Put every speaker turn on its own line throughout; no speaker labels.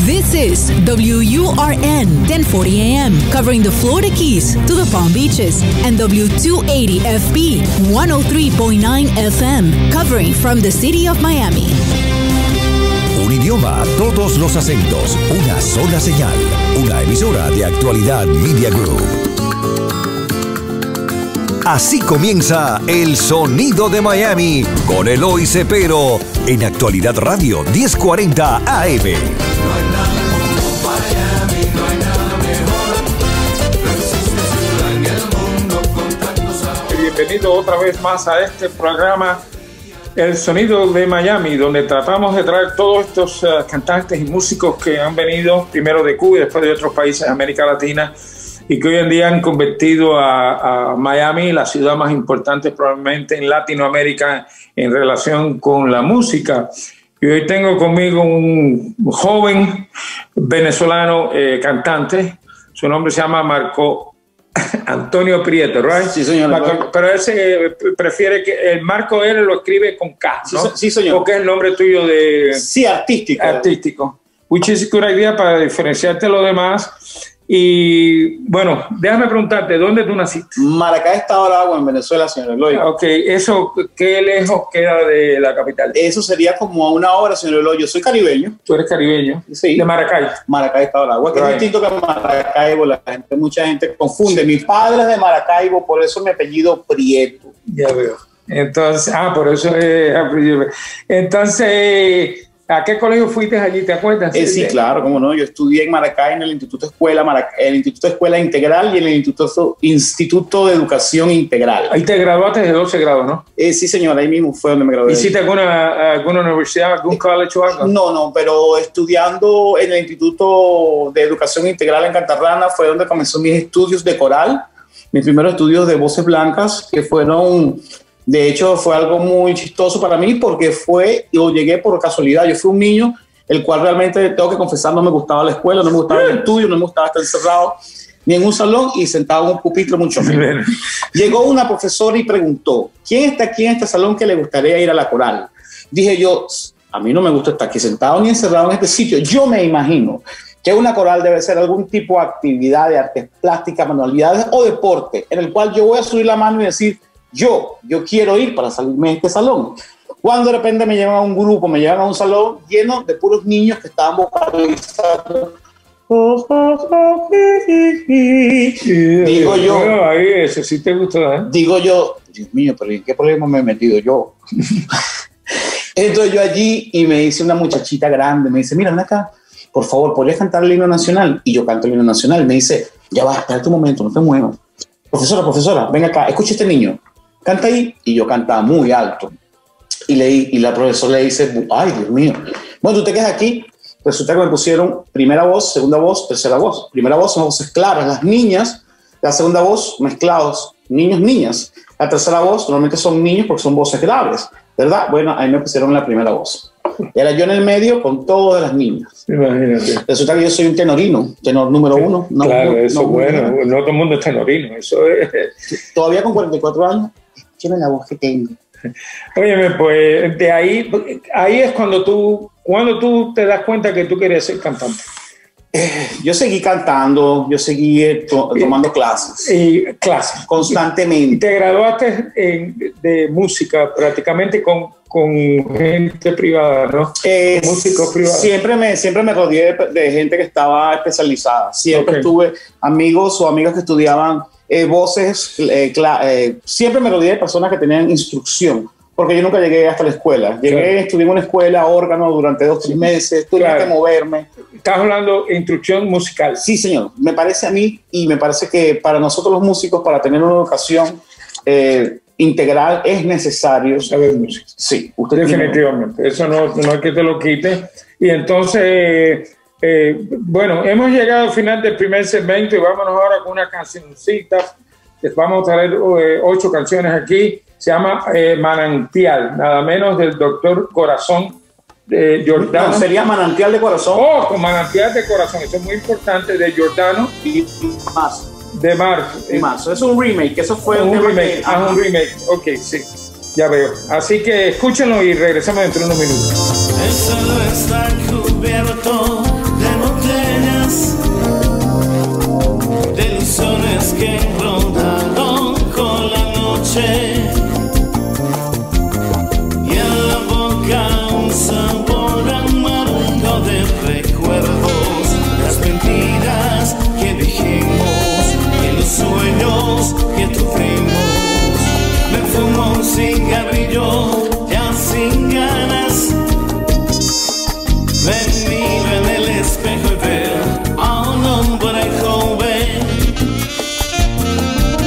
This is WURN 1040 AM, covering the Florida Keys to the Palm Beaches, and W280FB 103.9 FM, covering from the city of Miami.
Un idioma, todos los acentos, una sola señal. Una emisora de Actualidad Media Group. Así comienza El Sonido de Miami con Eloy Cepero en Actualidad Radio 1040 AM.
Bienvenido otra vez más a este programa El Sonido de Miami, donde tratamos de traer todos estos cantantes y músicos que han venido primero de Cuba y después de otros países de América Latina y que hoy en día han convertido a Miami la ciudad más importante probablemente en Latinoamérica en relación con la música. Y hoy tengo conmigo un joven venezolano cantante. Su nombre se llama Marco Antonio Prieto, ¿right?
Sí, señor.
Marco, pero él se prefiere que el Marco él lo escribe con K, ¿no?
Sí, señor.
Porque es el nombre tuyo de...
Sí, artístico.
Artístico. Which is a good idea para diferenciarte de los demás. Y bueno, déjame preguntarte, ¿dónde tú naciste?
Maracay, Estado Aragua, en Venezuela, señor Eloy.
Ok, ¿eso qué lejos queda de la capital?
Eso sería como a una hora, señor Eloy. Yo soy caribeño.
Tú eres caribeño.
Sí.
De Maracay.
Maracay, Estado Aragua, que
Right.
es distinto que Maracaibo. Mucha gente confunde. Mi padre es de Maracaibo, por eso mi apellido Prieto.
Ya veo. Entonces, por eso es apellido. Entonces, ¿a qué colegio fuiste allí? ¿Te acuerdas?
Sí, claro, cómo no. Yo estudié en Maracay en el Instituto de Escuela Integral y en el Instituto de Educación Integral.
Ahí te graduaste de 12 grados, ¿no?
Sí, señor, ahí mismo fue donde me gradué.
¿Hiciste alguna universidad, algún college o algo?
No, pero estudiando en el Instituto de Educación Integral en Cantarrana fue donde comenzó mis estudios de coral, mis primeros estudios de voces blancas, que fueron... De hecho, fue algo muy chistoso para mí porque yo llegué por casualidad. Yo fui un niño el cual realmente, tengo que confesar, no me gustaba la escuela, no me gustaba el estudio, no me gustaba estar encerrado ni en un salón y sentado en un pupitre, mucho menos. Llegó una profesora y preguntó, ¿quién está aquí en este salón que le gustaría ir a la coral? Dije yo, a mí no me gusta estar aquí sentado ni encerrado en este sitio. Yo me imagino que una coral debe ser algún tipo de actividad de artes plásticas, manualidades o deporte, en el cual yo voy a subir la mano y decir, yo quiero ir para salirme de este salón. Cuando de repente me llevan a un grupo, me llevan a un salón lleno de puros niños que estaban vocalizando. Digo yo,
ahí eso sí te gustó, ¿eh?
Digo yo, Dios mío, pero ¿en qué problema me he metido yo? Entonces yo allí y me dice una muchachita grande, me dice, mira, ven acá, por favor, ¿podrías cantar el himno nacional? Y yo canto el himno nacional. Me dice, ya va, espérate un momento, no te muevas. Profesora, ven acá, escucha este niño. Canta ahí, y yo cantaba muy alto. Y la profesora le dice, ay, Dios mío. Bueno, tú te quedas aquí. Resulta que me pusieron primera voz, segunda voz, tercera voz. Primera voz son voces claras, las niñas. La segunda voz, mezclados, niños, niñas. La tercera voz, normalmente son niños porque son voces graves, ¿verdad? Bueno, ahí me pusieron la primera voz. Era yo en el medio con todas las niñas.
Imagínate.
Resulta que yo soy un tenorino, tenor número uno. No,
claro, eso es bueno.
No,
no todo el mundo es tenorino. Eso es...
Todavía con 44 años, tiene la voz que tengo.
Óyeme, pues de ahí es cuando tú te das cuenta que tú querías ser cantante.
Yo seguí cantando, yo seguí tomando clases.
Clases.
Constantemente.
Y te graduaste de música prácticamente con gente privada, ¿no? Músicos privados.
Siempre me rodeé de gente que estaba especializada. Siempre tuve amigos o amigas que estudiaban voces. Siempre me rodeé de personas que tenían instrucción. Porque yo nunca llegué hasta la escuela. Estudié en una escuela, órgano, durante 2-3 meses. Tuve que moverme.
Estás hablando de instrucción musical.
Sí, señor. Me parece a mí y me parece que para nosotros los músicos, para tener una educación integral, es necesario
saber música.
Sí.
Definitivamente. Eso no hay que te lo quite. Y entonces, bueno, hemos llegado al final del primer segmento y vámonos ahora con una cancioncita. Vamos a traer 8 canciones aquí. Se llama Manantial, nada menos del Doctor Corazón Jordano.
No, sería Manantial de Corazón.
Con Manantial de Corazón, eso es muy importante, de Jordano
y Marzo.
De Marzo.
Es un remake, eso fue
un remake. Un remake, ok, sí, ya veo. Así que escúchenlo y regresamos dentro de unos minutos.
El suelo está cubierto de recuerdos, las mentiras que dijimos y los sueños que tuvimos. Me fumo un cigarrillo ya sin ganas. Me miro en el espejo y veo a un hombre joven,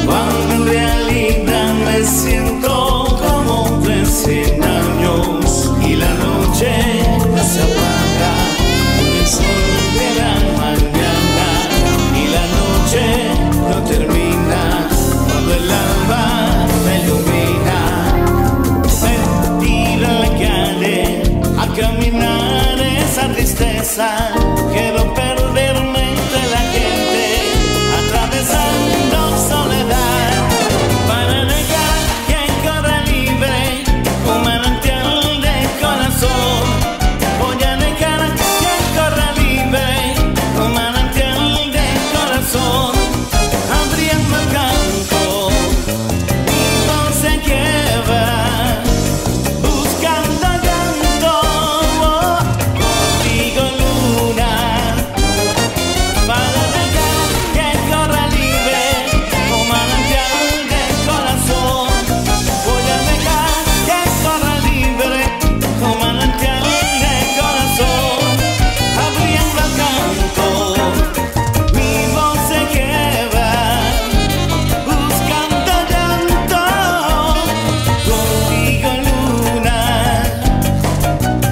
cuando en realidad me siento como de 100 años y la noche se apaga con el sol de la mañana y la noche no termina cuando el alba me ilumina. Me tiro en la calle a caminar esa tristeza, quiero perderme entre la gente, atravesando soledad, para dejar que corra libre un manantial de corazón. Voy a dejar que corra libre un manantial de corazón, abriendo el campo y no se quiebra, buscando llanto, contigo luna, para dejar que corra libre un manantial de corazón. Voy a dejar que corra libre un manantial de corazón, abriendo el campo, mi voz se queda, buscando llanto, contigo luna,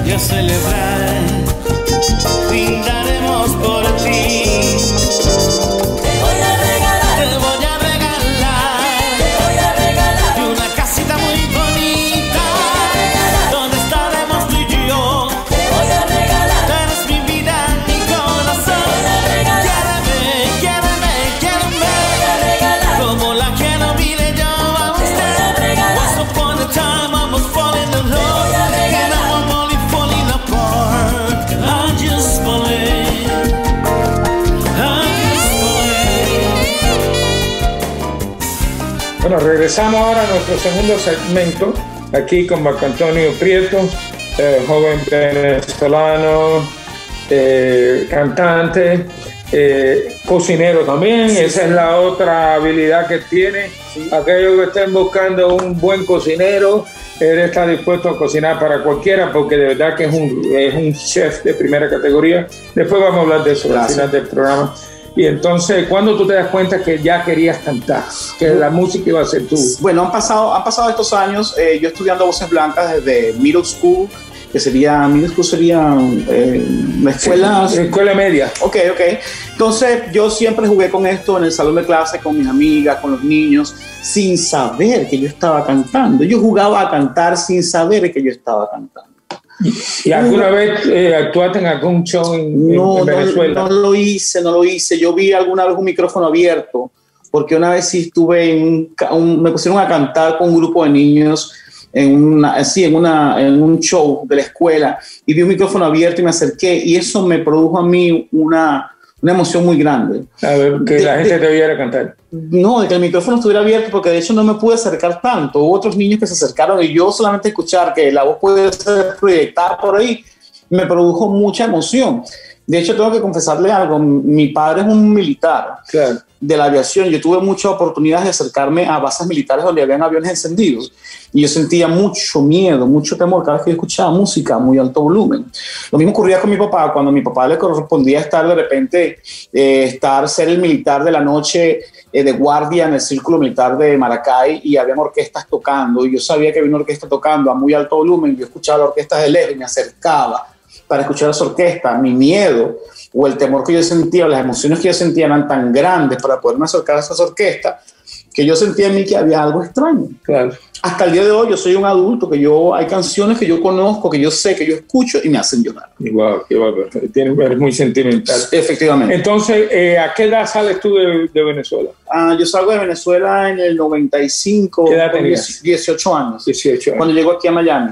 y a celebrar, brindaremos por ti. Te voy a regalar y una casita muy bonita, donde estaremos tú y yo. Tú eres mi vida, mi corazón. Quiéreme, como la quiero, mire yo a usted. Once upon a time I was falling in love, and now I'm only falling apart. I just believe.
Bueno, regresamos ahora a nuestro segundo segmento, aquí con Marco Antonio Prieto, joven venezolano, cantante, cocinero también. Sí, esa es la otra habilidad que tiene. Sí. Aquellos que estén buscando un buen cocinero, él está dispuesto a cocinar para cualquiera, porque de verdad que es un chef de primera categoría. Después vamos a hablar de eso al final del programa. Y entonces, ¿cuándo tú te das cuenta que ya querías cantar? Que la música iba a ser tú.
Bueno, han pasado estos años, yo estudiando voces blancas desde middle school, middle school sería la escuela...
Sí, escuela media.
Ok. Entonces, yo siempre jugué con esto en el salón de clase, con mis amigas, con los niños, sin saber que yo estaba cantando. Yo jugaba a cantar sin saber que yo estaba cantando.
¿Y alguna vez actuaste en algún show en Venezuela?
No lo hice. Yo vi alguna vez un micrófono abierto, porque una vez sí estuve me pusieron a cantar con un grupo de niños en un show de la escuela, y vi un micrófono abierto y me acerqué, y eso me produjo a mí una emoción muy grande.
A ver, que la gente te oyera cantar.
No, de que el micrófono estuviera abierto, porque de hecho no me pude acercar tanto. Hubo otros niños que se acercaron y yo solamente escuchar que la voz puede ser proyectada por ahí me produjo mucha emoción. De hecho, tengo que confesarle algo. Mi padre es un militar de la aviación. Yo tuve muchas oportunidades de acercarme a bases militares donde habían aviones encendidos. Y yo sentía mucho miedo, mucho temor cada vez que yo escuchaba música a muy alto volumen. Lo mismo ocurría con mi papá. Cuando a mi papá le correspondía estar de repente, ser el militar de la noche de guardia en el círculo militar de Maracay, y habían orquestas tocando. Y yo sabía que había una orquesta tocando a muy alto volumen. Yo escuchaba la orquesta de lejos y me acercaba para escuchar esa orquesta. Mi miedo o el temor que yo sentía, las emociones que yo sentía eran tan grandes para poderme acercar a esas orquestas, que yo sentía en mí que había algo extraño.
Claro.
Hasta el día de hoy yo soy un adulto, hay canciones que yo conozco, que yo sé, que yo escucho y me hacen llorar.
Wow, qué bárbaro. Eres muy sentimental.
Efectivamente.
Entonces, ¿a qué edad sales tú de Venezuela?
Yo salgo de Venezuela en el 95.
¿Qué edad tenías?
18 años.
18 años.
Cuando llego aquí a Miami.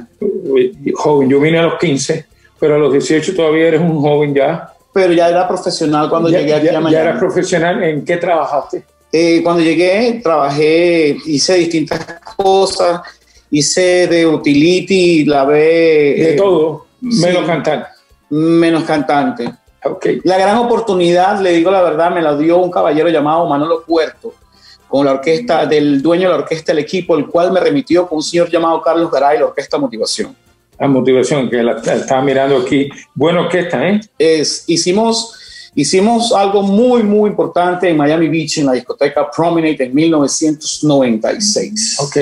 Joven, yo vine a los 15, pero a los 18 todavía eres un joven ya.
Pero ya era profesional cuando llegué aquí a Miami.
¿Ya eras profesional? ¿En qué trabajaste?
Cuando llegué, hice distintas cosas, hice de utility, lavé...
De todo, menos cantar.
menos cantante.
Okay.
La gran oportunidad, le digo la verdad, me la dio un caballero llamado Manolo Puerto, con la orquesta del dueño de la orquesta del equipo, el cual me remitió con un señor llamado Carlos Garay, la orquesta Motivación.
La Motivación, que la estaba mirando aquí. Buena orquesta, ¿eh?
Hicimos algo muy, muy importante en Miami Beach, en la discoteca Promenade en 1996.
Ok.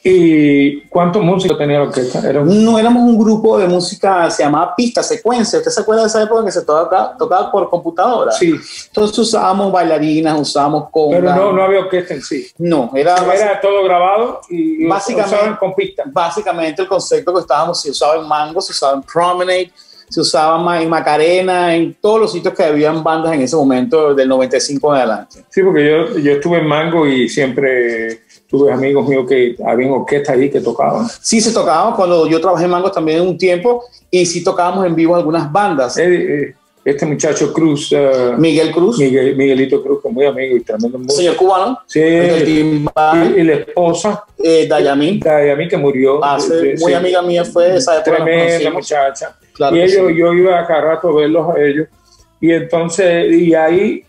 ¿Y cuántos músicos tenía la orquesta?
No, éramos un grupo de música, se llamaba Pista Secuencia. ¿Usted se acuerda de esa época que se tocaba por computadora?
Sí.
Entonces usábamos bailarinas, usábamos conga.
Pero no había orquesta en sí.
No, era
todo grabado y
básicamente,
usaban con pista.
Básicamente el concepto que estábamos, se usaba en Mango, se usaba en Promenade, se usaba en Macarena, en todos los sitios que habían bandas en ese momento, del 95 en adelante.
Sí, porque yo estuve en Mango y siempre tuve amigos míos que habían orquestas ahí que tocaban.
Sí, se tocaba cuando yo trabajé en Mango también un tiempo y sí tocábamos en vivo algunas bandas.
Este muchacho Cruz,
Miguel Cruz.
Miguelito Cruz, que es muy amigo y tremendo músico.
Señor cubano.
Sí, y la esposa.
Dayami,
que murió.
Muy amiga mía fue de esa época.
Tremenda muchacha.
Claro,
y yo iba a cada rato a verlos a ellos. Y entonces, y ahí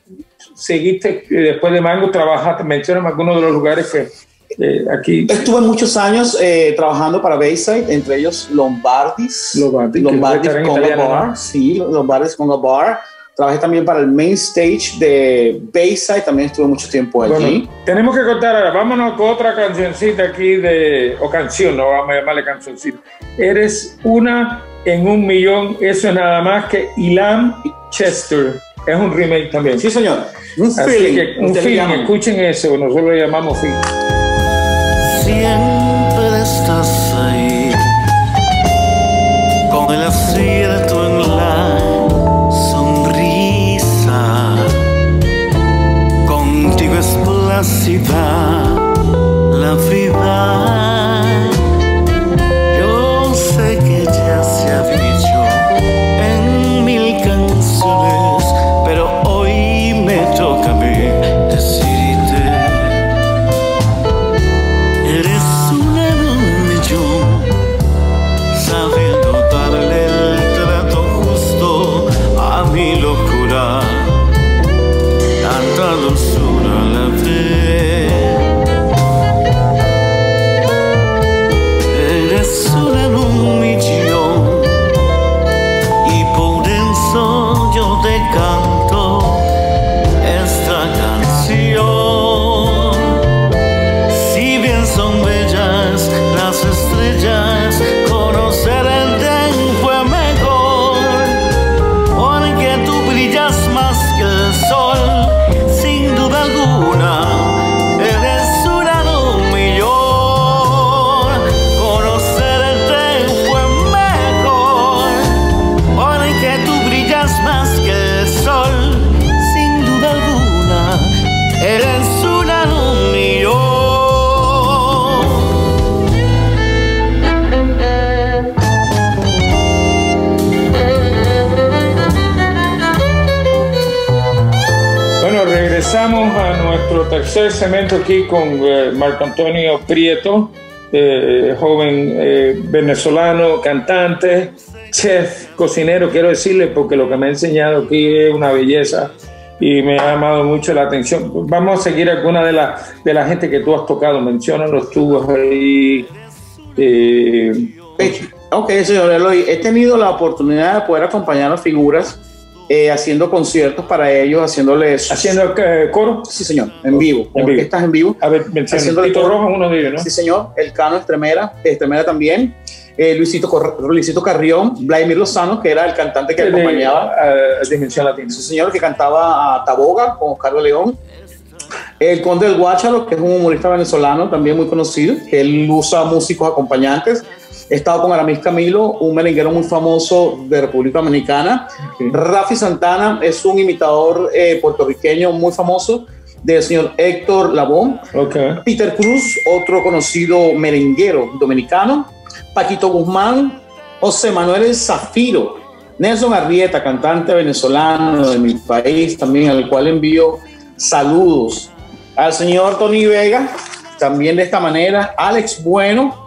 seguiste, después de Mango, trabajaste, mencionas algunos de los lugares que aquí.
Estuve muchos años trabajando para Bayside, entre ellos Lombardis Conga Bar. Sí, Lombardis Conga Bar. Trabajé también para el main stage de Bayside, también estuve mucho tiempo allí.
Bueno, tenemos que contar ahora, vámonos con otra cancioncita aquí o canción, no vamos a llamarle cancioncita. Eres una en 1,000,000, eso es nada más que Ilan Chester. Es un remake también.
Sí, señor.
Un feeling, escuchen eso, nosotros lo llamamos feeling.
Siempre estás ahí, con el acierto en la sonrisa. Contigo es plácida la vida. Yo sé que ya se ha dicho en 1000 canciones, pero hoy me toca a mí decirte. Eres una en 1,000,000, sabiendo darle el trato justo a mi locura, tanta dulzura la ve. Eres una en 1,000,000 y por eso yo te canto esta canción. Si bien son bellas las estrellas, conocer el den fue mejor, porque tú brillas más que el sol, sin duda alguna. Eres una en 1,000,000. Conocer el den fue mejor, porque tú brillas más que el sol, sin duda alguna. Eres una en 1,000,000.
Bueno, regresamos a nuestro tercer segmento aquí con Marco Antonio Prieto, joven venezolano, cantante, chef, cocinero. Quiero decirle porque lo que me ha enseñado aquí es una belleza y me ha llamado mucho la atención. Vamos a seguir alguna de la gente que tú has tocado. Menciónalos tú ahí.
Ok, señor Eloy, he tenido la oportunidad de poder acompañar a figuras haciendo conciertos para ellos, haciéndoles...
¿Haciendo coro?
Sí, señor, en vivo, orquestas en vivo.
A ver, menciona. Tito Rojas, uno de ellos, ¿no?
Sí, señor, el Cano Estremera también, Luisito Carrión, Vladimir Lozano, que era el cantante que acompañaba
a Dimensión Latina.
Sí, señor, que cantaba a Taboga con Oscar de León. El Conde del Guácharo, que es un humorista venezolano también muy conocido, que él usa músicos acompañantes. He estado con Aramis Camilo, un merenguero muy famoso de República Dominicana. Okay. Rafi Santana es un imitador puertorriqueño muy famoso del señor Héctor Lavoe.
Okay.
Peter Cruz, otro conocido merenguero dominicano. Paquito Guzmán, José Manuel Zafiro, Nelson Arrieta, cantante venezolano de mi país, también al cual envío saludos. Al señor Tony Vega, también de esta manera. Alex Bueno,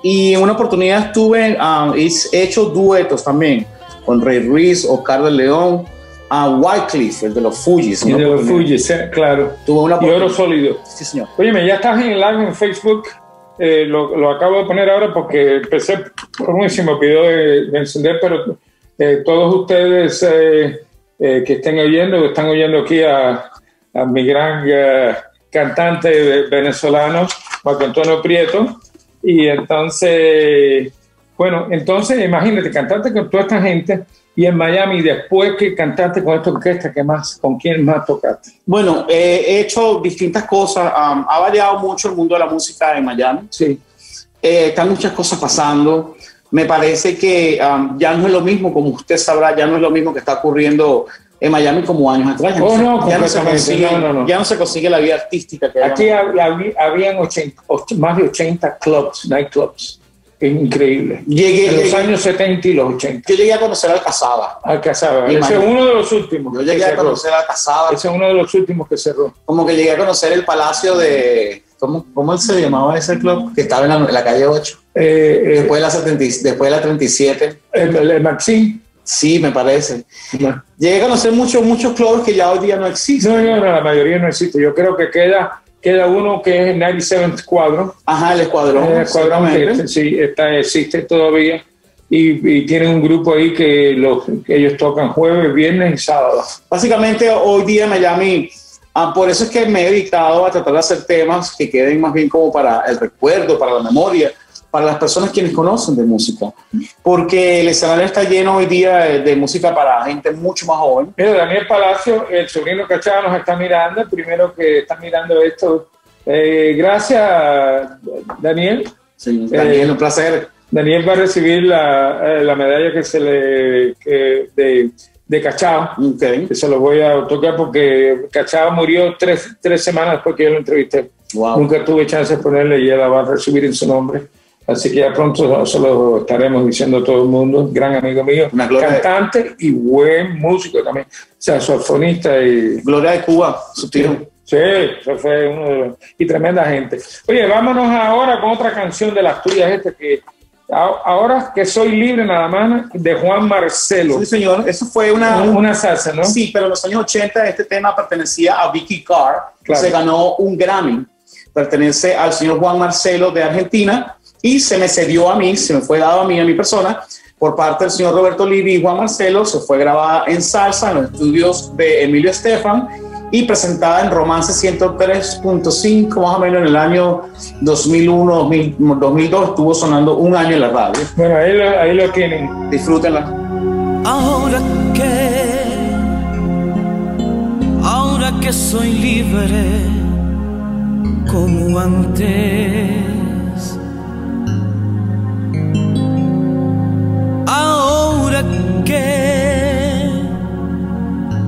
Y en una oportunidad estuve, he hecho duetos también con Ray Ruiz, Oscar de León, Wycliffe, el de los Fugees.
Y de los Fugees, claro.
Tuve una
y Oro Sólido.
Sí, señor.
Óyeme, ya estás en el live en Facebook. Lo acabo de poner ahora porque empecé por un se me olvidó de encender, pero todos ustedes que estén oyendo, están oyendo aquí a mi gran cantante venezolano, Marco Antonio Prieto. Y entonces, bueno, imagínate, cantaste con toda esta gente y en Miami, después que cantaste con esta orquesta, ¿con quién más tocaste?
Bueno, he hecho distintas cosas. Ha variado mucho el mundo de la música en Miami.
Sí.
Están muchas cosas pasando. Me parece que ya no es lo mismo, como usted sabrá, ya no es lo mismo que está ocurriendo en Miami como años atrás. Ya no se consigue la vida artística que
aquí habían más de 80 clubs, nightclubs. Es increíble. En los años 70 y los 80.
Yo llegué a conocer al Casaba.
Ese es uno de los últimos.
Yo llegué a conocer al Casaba.
Ese es uno de los últimos que cerró.
Como que llegué a conocer el Palacio de... ¿Cómo se llamaba ese club? Que estaba en la calle 8. Después de la 37.
El Maxim.
Sí, me parece. No. Llegué a conocer muchos clubes que ya hoy día no existen.
No, la mayoría no existe. Yo creo que queda uno que es el 97th Squadron.
Ajá, el Escuadrón.
El Escuadrón que, sí, existe todavía. Y tienen un grupo ahí que ellos tocan jueves, viernes y sábado.
Básicamente hoy día en Miami, por eso es que me he dedicado a tratar de hacer temas que queden más bien como para el recuerdo, para la memoria, para las personas quienes conocen de música. Porque el escenario está lleno hoy día de música para gente mucho más joven.
Mira, Daniel Palacio, el sobrino Cachao, nos está mirando, el primero que está mirando esto. Gracias, Daniel.
Sí, Daniel, un placer.
Daniel va a recibir la medalla que se le de Cachao.
Okay.
Que se lo voy a tocar porque Cachao murió tres semanas después que yo lo entrevisté.
Wow.
Nunca tuve chance de ponerle y ella la va a recibir en su nombre. Así que ya pronto se lo estaremos diciendo a todo el mundo. Gran amigo mío, cantante y buen músico también. O sea, saxofonista y...
Gloria de Cuba, su tío.
Sí, eso fue uno de los... Y tremenda gente. Oye, vámonos ahora con otra canción de las tuyas, que ahora que soy libre nada más, de Juan Marcelo.
Sí, señor. Eso fue
una salsa, ¿no?
Sí, pero en los años 80 este tema pertenecía a Vicky Carr. Claro. Se ganó un Grammy. Pertenece al señor Juan Marcelo de Argentina y se me cedió a mí, se me fue dado a mi persona, por parte del señor Roberto Livi y Juan Marcelo. Se fue grabada en salsa en los estudios de Emilio Estefan y presentada en Romance 103.5 más o menos en el año 2001, 2002. Estuvo sonando un año en la radio.
Bueno, ahí lo tienen.
Disfrútenla.
Ahora que soy libre como antes, ahora que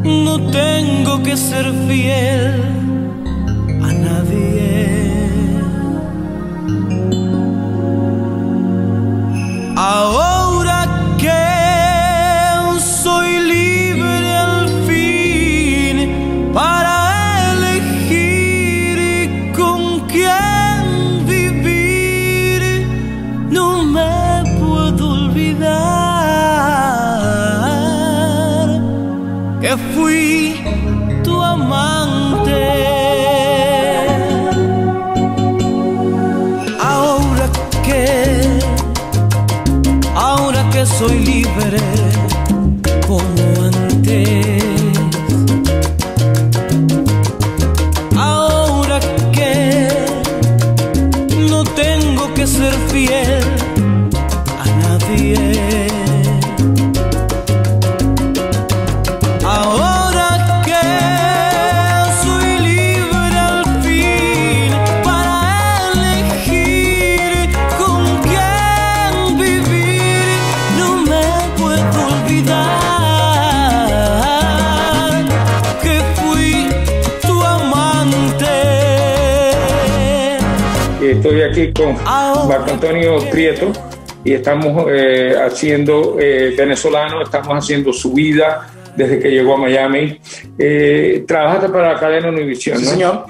no tengo que ser fiel a nadie, ahora que soy libre al fin para elegir con quién vivir, no me puedo olvidar que fui tu amante. Ahora que soy libre como antes, ahora que no tengo que ser fiel a nadie, ahora que soy libre al fin para elegir con quién vivir, no me puedo olvidar que fui tu amante.
Estoy aquí con Marco Antonio Prieto y estamos haciendo venezolano, estamos haciendo su vida desde que llegó a Miami. Trabajaste para la cadena Univision, ¿no?
Sí, señor.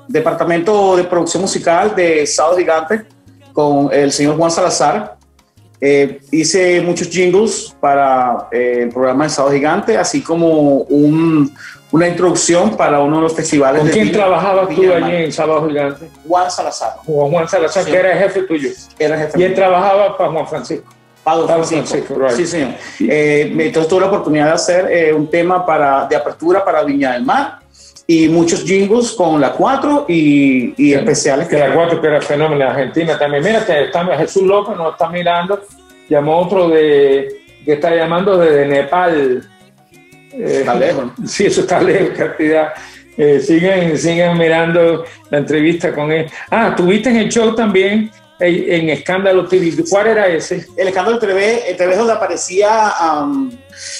Departamento de producción musical de Sábado Gigante, con el señor Juan Salazar. Hice muchos jingles para el programa de Sábado Gigante, así como una introducción para uno de los festivales.
¿Con quién trabajabas tú allí en Sábado Gigante?
Juan Salazar.
Juan Salazar, sí, que era el jefe tuyo.
Era el jefe.
Y él trabajaba para Juan Francisco.
Pablo Francisco, right. Sí, señor. Entonces tuve la oportunidad de hacer un tema de apertura para Viña del Mar y muchos jingles con la 4 y especiales.
Que la 4 que era fenómeno en Argentina también. Mira, Jesús López nos está mirando. Llamó otro que está llamando desde Nepal.
Está lejos, ¿no?
Sí, eso está lejos, cantidad. Siguen mirando la entrevista con él. Tuviste en el show también en Escándalo TV. ¿Cuál era ese?
El Escándalo TV, es donde aparecía,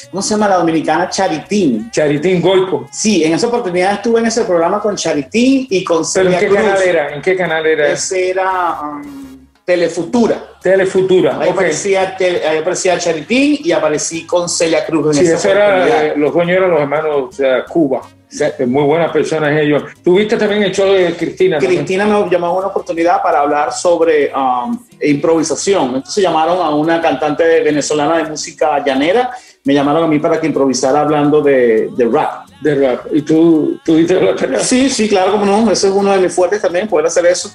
¿cómo se llama la dominicana? Charitín.
Charitín Goico.
Sí, en esa oportunidad estuve en ese programa con Charitín y con Celia Cruz.
¿En qué canal era?
Ese era Telefutura.
Ahí
aparecía Charitín y aparecí con Celia Cruz.
Sí, eso era, los dueños eran los hermanos Cuba. Muy buenas personas ellos. ¿Tuviste también el show de Cristina?
Cristina me llamó una oportunidad para hablar sobre improvisación. Entonces llamaron a una cantante venezolana de música llanera. Me llamaron a mí para que improvisara hablando de rap.
De rap. ¿Y tú tuviste la tarea?
Sí, claro, como no. Ese es uno de mis fuertes también, poder hacer eso.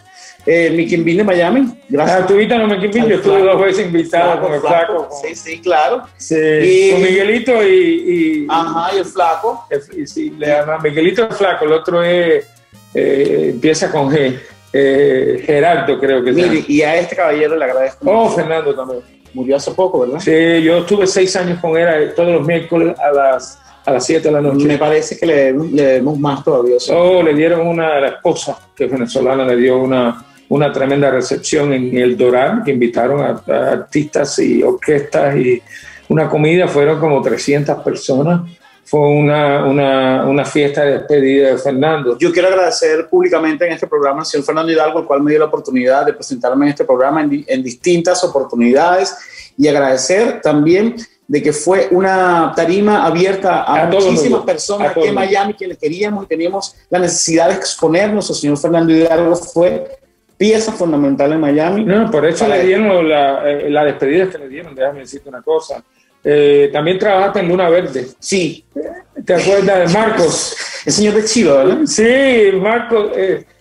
Mickey Bean de Miami. Gracias.
¿Tuviste a Mickey Bean? Yo estuve 2 veces invitado con el Flaco.
Sí, claro.
Sí, con Miguelito y
el Flaco.
Sí, le llaman Miguelito el Flaco. El otro empieza con G. Gerardo, creo que
Mire, y a este caballero le agradezco.
Fernando también.
Murió hace poco, ¿verdad?
Sí, yo estuve 6 años con él todos los miércoles a las 7 de la noche.
Me parece que le debemos más todavía.
Le dieron la esposa, que es venezolana, le dio una tremenda recepción en el Doral, que invitaron a artistas y orquestas y una comida, fueron como 300 personas. Fue una fiesta de despedida de Fernando.
Yo quiero agradecer públicamente en este programa al señor Fernando Hidalgo, el cual me dio la oportunidad de presentarme en este programa en distintas oportunidades, y agradecer también de que fue una tarima abierta a muchísimas personas aquí en Miami, quienes queríamos y teníamos la necesidad de exponernos. El señor Fernando Hidalgo fue pieza fundamental en Miami.
No, por eso le dieron la despedida que le dieron. Déjame decirte una cosa. También trabajaste en Luna Verde.
Sí.
¿Te acuerdas de Marcos?
El señor de Chiva, ¿verdad?
Sí, Marcos.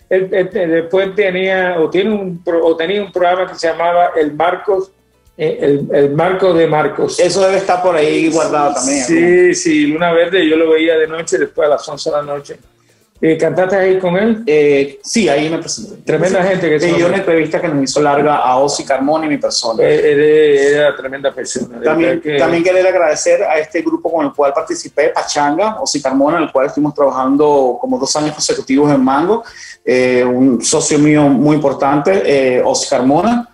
Después tenía un programa que se llamaba El Marcos. El Marco de Marcos.
Eso debe estar por ahí guardado también.
Sí, Luna Verde, yo lo veía de noche, después a las 11 de la noche. ¿Cantaste ahí con él?
Sí, ahí me presenté.
Tremenda gente que
dio una entrevista que nos hizo larga a Ozzy Carmona y mi persona.
Era tremenda persona.
También quería agradecer a este grupo con el cual participé, Pachanga, Ozzy Carmona, en el cual estuvimos trabajando como 2 años consecutivos en Mango. Un socio mío muy importante, Ozzy Carmona.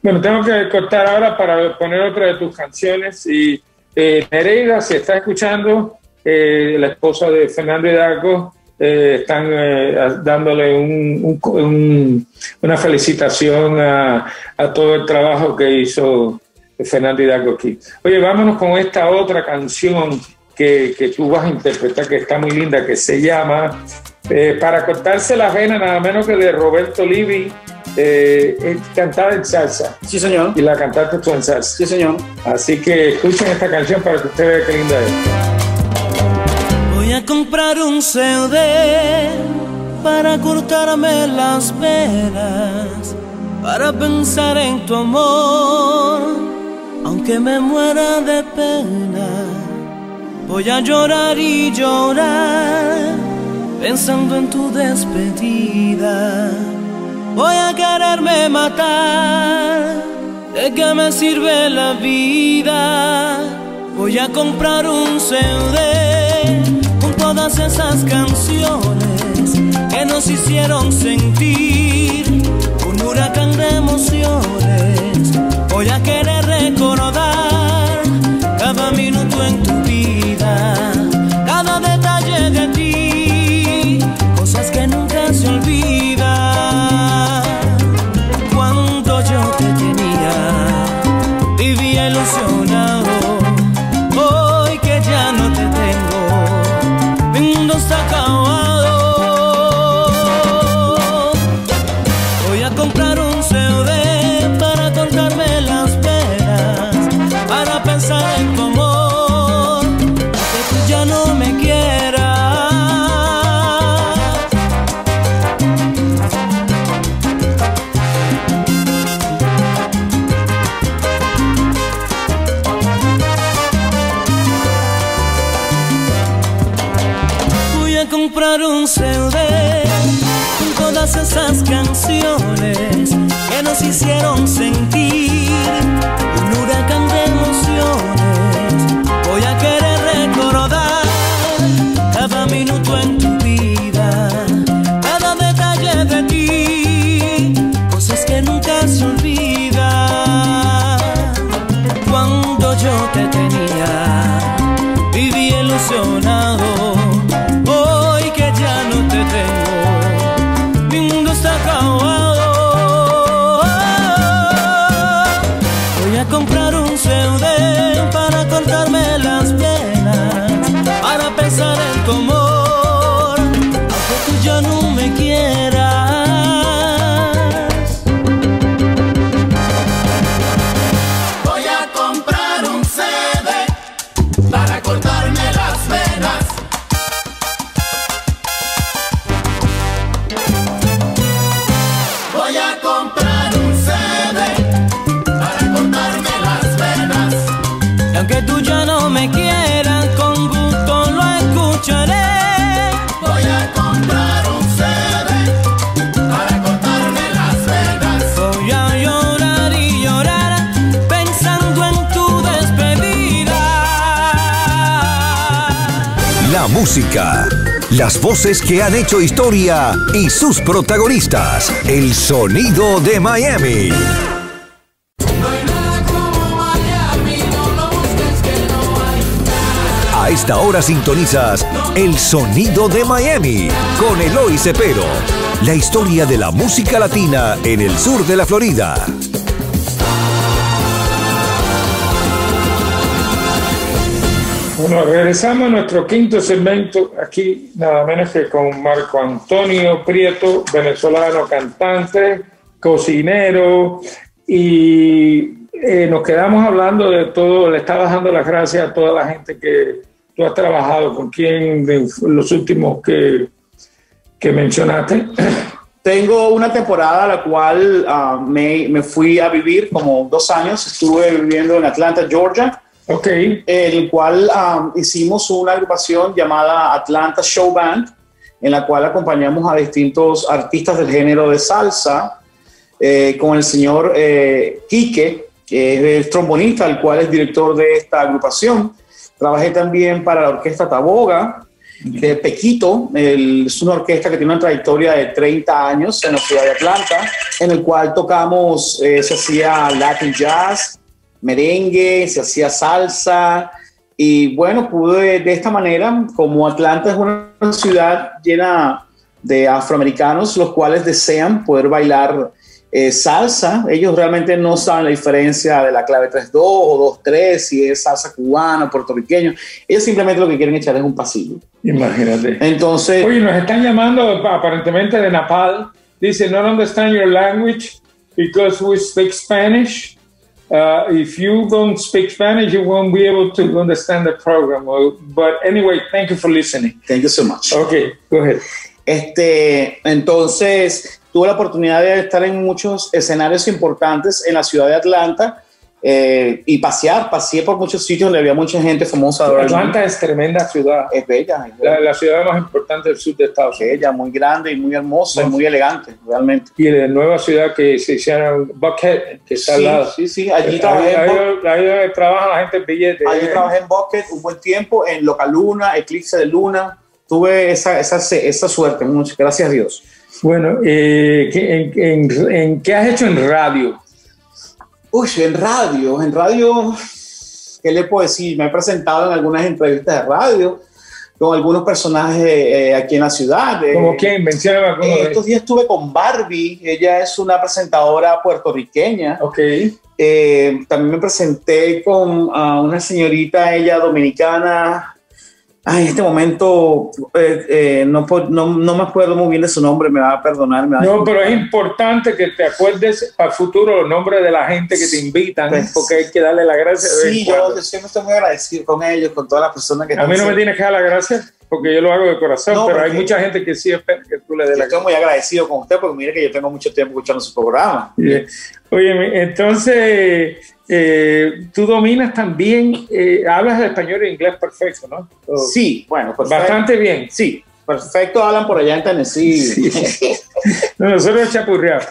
Bueno, tengo que cortar ahora para poner otra de tus canciones. Y Nereida, si está escuchando, la esposa de Fernando Hidalgo, están dándole una felicitación a todo el trabajo que hizo Fernando Hidalgo aquí. Oye, vámonos con esta otra canción que tú vas a interpretar, que está muy linda, que se llama Para cortarse la vena, nada menos que de Roberto Livi. Cantada en salsa.
Sí, señor.
Y la cantaste tú en salsa.
Sí, señor.
Así que escuchen esta canción para que usted vea qué linda es.
Voy a comprar un CD para cortarme las venas, para pensar en tu amor, aunque me muera de pena. Voy a llorar y llorar, pensando en tu despedida. Voy a quererme matar, ¿de qué me sirve la vida? Voy a comprar un CD con todas esas canciones que nos hicieron sentir un huracán de emociones. Voy a querer recordar cada minuto en tu vida, cada detalle de ti, cosas que nunca se olvidan. Cuando yo te tenía, vivía ilusionado. Hoy que ya no te tengo, mi mundo está acabado. Voy a comprar un CD comprar un CD con todas esas canciones que nos hicieron sentir un huracán de emociones. Voy a querer recordar cada minuto en tu vida, cada detalle de ti, cosas que nunca se olvidan. Cuando yo te tenía, viví ilusionado. Hoy que ya no te tengo, mi mundo está acabado. Voy a comprar un CD para cortarme las venas, para pensar en tu amor, aunque tú ya no me quieras.
Voy a comprar un CD para cortarme las venas. Voy a comprar un CD para cortarme las venas.
Y aunque tú ya no me quieras, con gusto lo escucharé.
Voy a comprar un CD para cortarme las venas.
Voy a llorar y llorar pensando en tu despedida.
La música, las voces que han hecho historia y sus protagonistas. El sonido de Miami.
No hay nada como Miami, no lo busques que no hay nada.
A esta hora sintonizas El sonido de Miami con Eloy Cepero. La historia de la música latina en el sur de la Florida.
Bueno, regresamos a nuestro quinto segmento, aquí nada menos que con Marco Antonio Prieto, venezolano, cantante, cocinero, y nos quedamos hablando de todo. Le estabas dando las gracias a toda la gente que tú has trabajado, con quien de los últimos que mencionaste.
Tengo una temporada a la cual me fui a vivir como 2 años. Estuve viviendo en Atlanta, Georgia.
Ok.
El cual hicimos una agrupación llamada Atlanta Show Band, en la cual acompañamos a distintos artistas del género de salsa, con el señor Quique, que es el trombonista, el cual es director de esta agrupación. Trabajé también para la orquesta Taboga, que es Pequito, es una orquesta que tiene una trayectoria de 30 años en la ciudad de Atlanta, en el cual tocamos, se hacía Latin Jazz, merengue, se hacía salsa, y bueno, pude de esta manera, como Atlanta es una ciudad llena de afroamericanos, los cuales desean poder bailar salsa. Ellos realmente no saben la diferencia de la clave 3-2 o 2-3, si es salsa cubana, puertorriqueño. Ellos simplemente lo que quieren echar es un pasillo.
Imagínate.
Entonces,
oye, nos están llamando aparentemente de Nepal. Dice, not understand your language because we speak Spanish. If you don't speak Spanish, you won't be able to understand the program. But anyway, thank you for listening.
Thank you so much.
Okay, go ahead.
Entonces, tuve la oportunidad de estar en muchos escenarios importantes en la ciudad de Atlanta y paseé por muchos sitios donde había mucha gente famosa.
Atlanta es tremenda ciudad.
Es bella.
La ciudad más importante del sur de Estados Unidos.
Bella, muy grande y muy hermosa y muy elegante, realmente.
Y la nueva ciudad que se hicieron, Buckhead, que está al lado.
Sí. Allí trabajé.
Ahí trabaja la gente en billetes.
Allí trabajé en Buckhead un buen tiempo, en Localuna, Eclipse de Luna. Tuve esa suerte, gracias a Dios.
Bueno, ¿en qué has hecho en radio?
Uy, en radio, ¿qué le puedo decir? Me he presentado en algunas entrevistas de radio con algunos personajes aquí en la ciudad.
¿Cómo quién? Mencióname alguno.
Estos días estuve con Barbie, ella es una presentadora puertorriqueña.
Ok.
También me presenté con una señorita, ella dominicana. En este momento no me acuerdo muy bien de su nombre, me va a perdonar.
No, pero es importante que te acuerdes para el futuro los nombres de la gente que te invitan, pues, porque hay que darle la gracia.
Sí, yo siempre estoy muy agradecido con ellos, con todas las personas que...
A mí no me tienes que dar la gracia, porque yo lo hago de corazón, no, pero hay mucha gente que sí espera que tú le des la gracia.
Estoy muy agradecido con usted, porque mire que yo tengo mucho tiempo escuchando su programa.
Yeah. Oye, entonces... tú dominas también, hablas español e inglés perfecto, ¿no?
Sí, bueno,
perfecto. Bastante bien.
Sí, Perfecto, hablan por allá en Tennessee.
Sí. No, nosotros chapurreamos.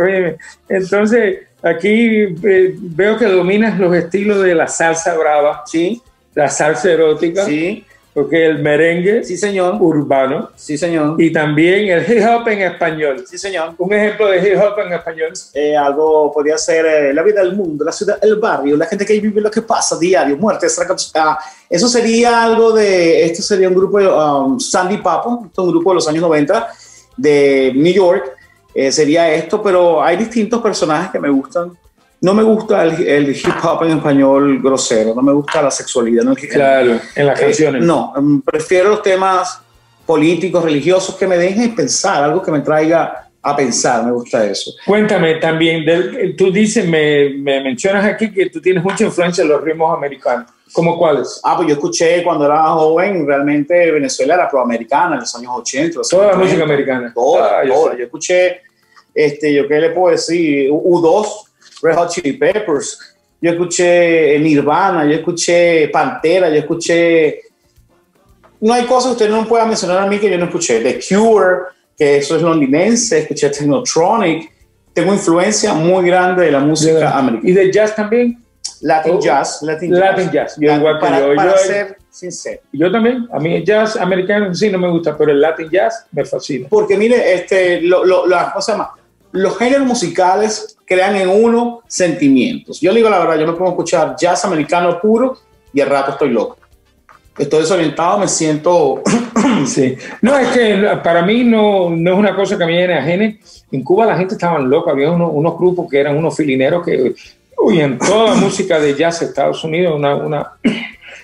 Oye, entonces, aquí veo que dominas los estilos de la salsa brava,
Sí,
la salsa erótica,
sí,
porque el merengue
sí, señor.
urbano
Sí, señor.
y también el hip hop en español.
Sí, señor.
Un ejemplo de hip hop en español.
Algo podría ser la vida del mundo, la ciudad, el barrio, la gente que vive lo que pasa diario, muerte, eso sería algo de, esto sería un grupo de Sandy Papo, un grupo de los años 90 de New York, sería esto, pero hay distintos personajes que me gustan. No me gusta el hip hop en español grosero, no me gusta la sexualidad. No,
Claro, en las canciones.
No, prefiero los temas políticos, religiosos, que me dejen pensar, algo que me traiga a pensar, me gusta eso.
Cuéntame también, tú dices, me mencionas aquí que tú tienes mucha influencia en los ritmos americanos. ¿Cómo cuáles?
Pues yo escuché cuando era joven, realmente Venezuela era proamericana en los años 80.
Toda la música americana.
Toda.
Yo sé.
Yo escuché, yo qué le puedo decir, U2, Red Hot Chili Peppers, yo escuché Nirvana, yo escuché Pantera, yo escuché... No hay cosas que usted no pueda mencionar a mí que yo no escuché. The Cure, que eso es londinense, escuché Technotronic. Tengo influencia muy grande de la música americana.
¿Y de jazz también?
Latin jazz.
Latin jazz. Yo igual que
para ser sincero.
Yo también. A mí el jazz americano sí no me gusta, pero el Latin jazz me fascina.
Porque mire, ¿cómo se llama? Los géneros musicales crean en uno sentimientos. Yo le digo la verdad, yo me puedo escuchar jazz americano puro y al rato estoy loco. Estoy desorientado, me siento...
Sí. No, es que para mí no es una cosa que me viene ajena. En Cuba la gente estaba loca. Había unos grupos que eran unos filineros que oían toda la música de jazz de Estados Unidos, una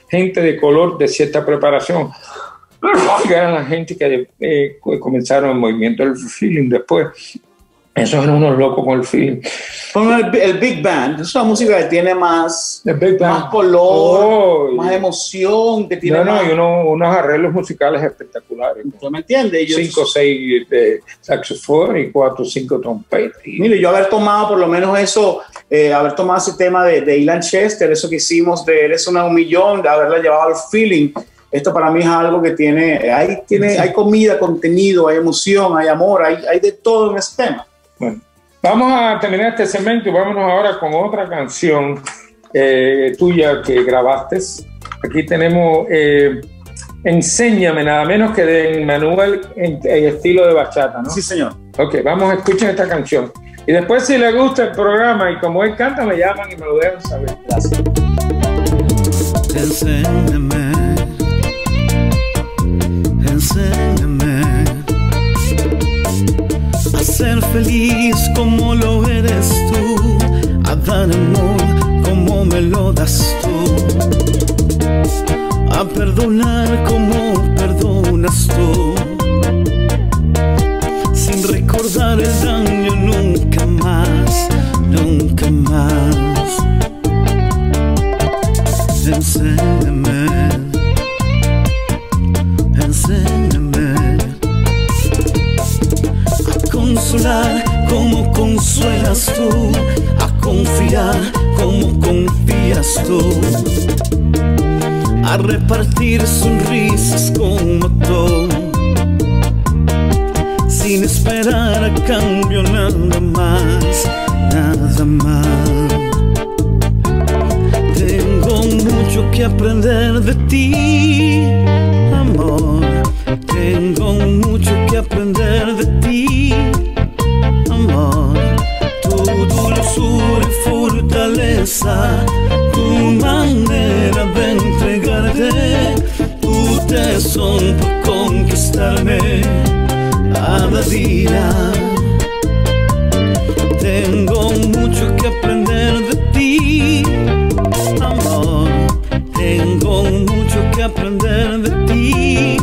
gente de color de cierta preparación, que eran la gente que comenzaron el movimiento del feeling después. Esos eran unos locos con el feeling.
El Big Band es una música que tiene más color, más emoción, que tiene más...
y unos arreglos musicales espectaculares.
¿Usted me entiende?
5 o 6 de saxofón y 4 o 5 trompetas.
Mire, yo haber tomado por lo menos eso, haber tomado ese tema de Ilan Chester, eso que hicimos de Eres un millón, de haberla llevado al feeling. Esto para mí es algo que hay comida, contenido, hay emoción, hay amor, hay de todo en ese tema.
Bueno, vamos a terminar este segmento y vámonos ahora con otra canción tuya que grabaste. Aquí tenemos Enséñame, nada menos que de Manuel en estilo de bachata, ¿no?
Sí, señor.
Ok, vamos a escuchar esta canción. Y después, si les gusta el programa y como él canta, me llaman y me lo dejan saber.
Gracias.
Enséñame, enséñame a ser feliz como lo eres tú, a dar amor como me lo das tú, a perdonar como perdonas tú, sin recordar el daño nunca más, nunca más. Enséñame, enséñame a consolar como consuelas tú, a confiar como confías tú, a repartir sonrisas como tú, sin esperar a cambio nada más, nada más. Tengo mucho que aprender de ti, amor. Tengo mucho que aprender de ti, amor. Tu dulzura y fortaleza, tu manera de entregarte, tu tesón por conquistarme cada día. Tengo mucho que aprender de ti, amor. Tengo mucho que aprender de ti,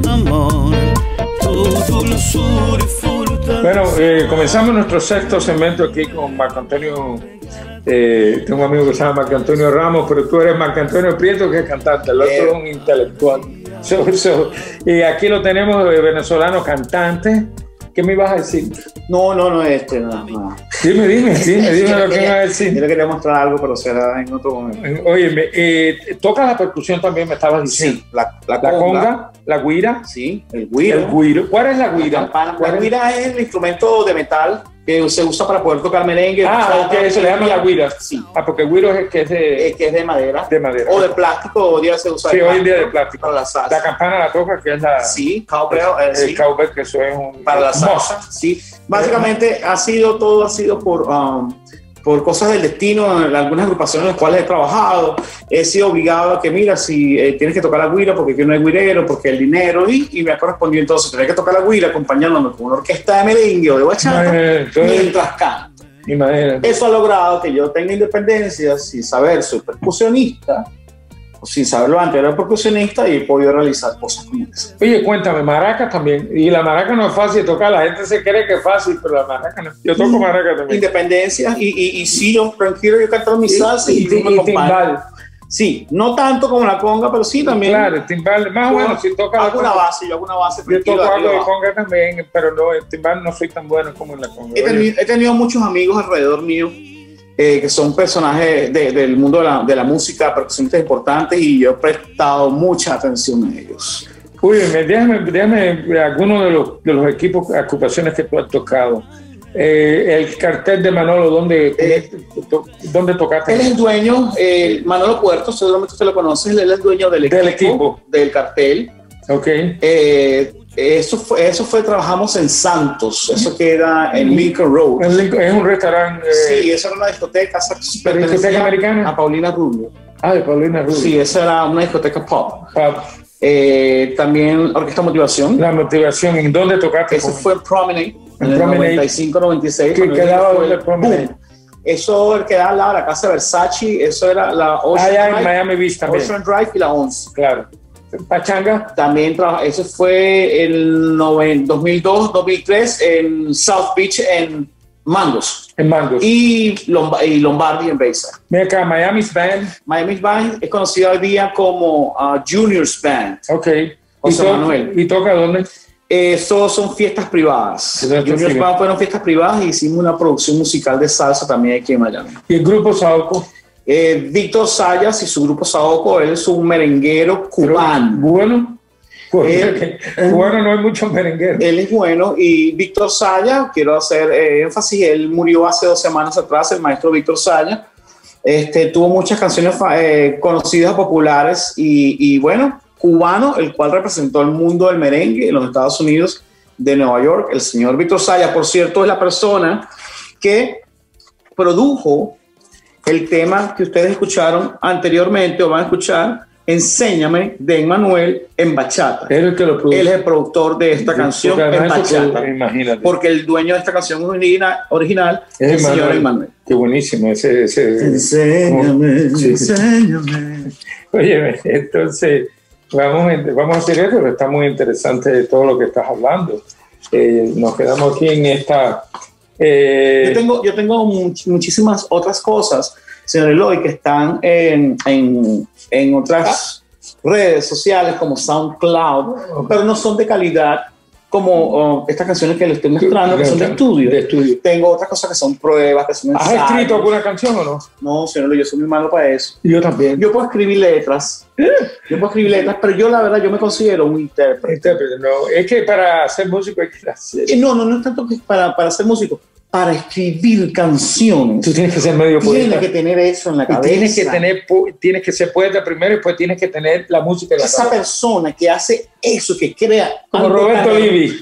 amor. Tu dulzura y fortaleza.
Bueno, comenzamos nuestro sexto segmento aquí con Marco Antonio. Tengo un amigo que se llama Marco Antonio Ramos, pero tú eres Marco Antonio Prieto, que es cantante, el otro es un intelectual. Y aquí lo tenemos, venezolano cantante, ¿Qué me ibas a decir?
No.
Dime lo que me ibas a decir.
Yo le quería mostrar algo, pero será en otro momento.
Oye, tocas la percusión también, me estabas diciendo.
Sí, la
conga, la guira.
Sí, el güiro.
El güiro. ¿Cuál es la
La
guira?
campana. La guira es el instrumento de metal que se usa para poder tocar merengue.
Ok, eso le llaman la guira.
Sí.
Porque el güiro es el que es de...
Que es de madera.
De madera.
O de plástico, hoy día se usa.
Sí, hoy en día de plástico.
Para la salsa.
La campana la toca, que es la...
Sí, cowbell.
El
Sí.
cowbell, que eso es un...
Para la salsa. Sí. Básicamente todo ha sido por cosas del destino. En algunas agrupaciones en las cuales he trabajado, he sido obligado a que, mira, si tienes que tocar la guira porque aquí no hay guirero, porque el dinero, y me ha correspondido entonces tener que tocar la guira acompañándome con una orquesta de merengue o de bachata mientras canto.
Imagínate.
Eso ha logrado que yo tenga independencia sin saber, soy percusionista, o sin saberlo antes era percusionista, y he podido realizar cosas como esa.
Oye, cuéntame, maraca también. Y la maraca no es fácil de tocar. La gente se cree que es fácil, pero la maraca no. Yo toco maraca también.
Independencia, y sí, yo tranquilo, yo canto mi salsa y me acompaño.
timbal.
Sí, no tanto como la conga, pero sí también.
Claro, el timbal. Más o menos, si toca la
Hago una
conga.
base, yo hago una base.
Yo
tranquilo,
toco algo de
arriba.
conga también, pero no, el timbal no soy tan bueno como en la conga.
He tenido muchos amigos alrededor mío que son personajes del mundo de la música, percusionistas importantes, y yo he prestado mucha atención a ellos.
Uy, déjame algunos de los equipos, ocupaciones que tú has tocado. El cartel de Manolo, ¿dónde tocaste?
Él es el dueño, Manolo Puerto, seguramente usted lo conoce, él es el dueño del equipo, del cartel.
Ok.
Eso fue, trabajamos en Santos, eso queda en Lincoln Road.
Es un restaurante.
Sí, esa era una discoteca.
¿Discoteca americana?
A Paulina Rubio.
De Paulina Rubio.
Sí, esa era una discoteca pop. También Orquesta Motivación.
La Motivación, ¿en dónde tocaste?
Eso fue en Promenade, en el
Promenade.
95-96.
¿Qué quedaba en el Promenade?
Eso quedaba al lado de la casa de Versace, eso era la Ocean
Allá
Drive,
en Miami Beach también.
Ocean Drive y la 11.
Claro. Pachanga.
También eso fue el 2002-2003 en South Beach, en Mangos.
En Mangos.
Y Lombardi en Bayside.
Mira acá, Miami's Band.
Miami's Band es conocido hoy día como Juniors Band.
Ok.
José Manuel.
¿Y toca dónde?
Eso son fiestas privadas. Juniors Band fueron fiestas privadas, y hicimos una producción musical de salsa también aquí en Miami.
¿Y el grupo Saoco?
Víctor Sayas y su grupo Saoco, él es un merenguero cubano.
Bueno. Bueno, no hay muchos merengueros.
Él es bueno, y Víctor Sayas, quiero hacer énfasis, él murió hace 2 semanas atrás, el maestro Víctor Sayas. Tuvo muchas canciones conocidas, populares, y bueno, cubano, el cual representó el mundo del merengue en los Estados Unidos de Nueva York. El señor Víctor Sayas, por cierto, es la persona que produjo el tema que ustedes escucharon anteriormente o van a escuchar, Enséñame, de Emmanuel, en bachata.
Él es el que lo produce.
Él es el productor de esta canción en bachata.
Imagínate.
Porque el dueño de esta canción original es el señor Emmanuel.
Qué buenísimo ese.
Enséñame,
Sí.
enséñame.
Oye, entonces vamos a hacer eso, pero está muy interesante todo lo que estás hablando. Nos quedamos aquí en esta...
Yo tengo muchísimas otras cosas, señor Eloy, que están en otras redes sociales como SoundCloud, pero no son de calidad como estas canciones que le estoy mostrando, que son de estudio. Tengo otras cosas que son pruebas, que son ensayos.
¿Has escrito alguna canción o no?
No, señor Eloy, yo soy muy malo para eso.
Yo también.
Yo puedo escribir letras, pero yo la verdad, yo me considero un intérprete.
No, es que para ser músico hay que hacer.
No es tanto que para ser músico, para escribir canciones.
Tú tienes que ser medio poeta.
Tienes que tener eso en la cabeza.
Tienes que ser poeta primero, y después tienes que tener la música en la
Esa
cabeza.
persona que hace eso, que crea
Como
algo
Roberto
tan-
Livi.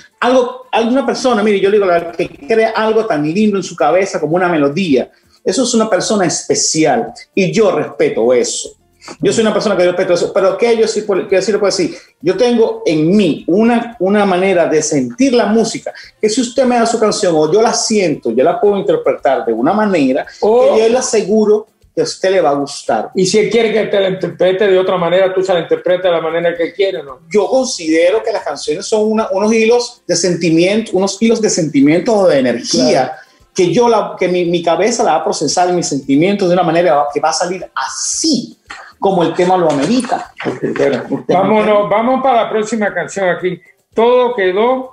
Alguna persona, mire, yo digo, que crea algo tan lindo en su cabeza como una melodía. Eso es una persona especial, y yo respeto eso. Yo soy una persona que respeto eso, pero que yo sí le puedo decir, yo tengo en mí una manera de sentir la música, que si usted me da su canción o yo la siento, yo la puedo interpretar de una manera que yo le aseguro que a usted le va a gustar.
Y si él quiere que te la interprete de otra manera, tú se la interpretas de la manera que quiere, ¿no?
Yo considero que las canciones son unos hilos de sentimiento, o de energía, que mi cabeza la va a procesar, mis sentimientos de una manera que va a salir así como el tema lo amerita.
Okay, bueno. Vamos para la próxima canción aquí. Todo quedó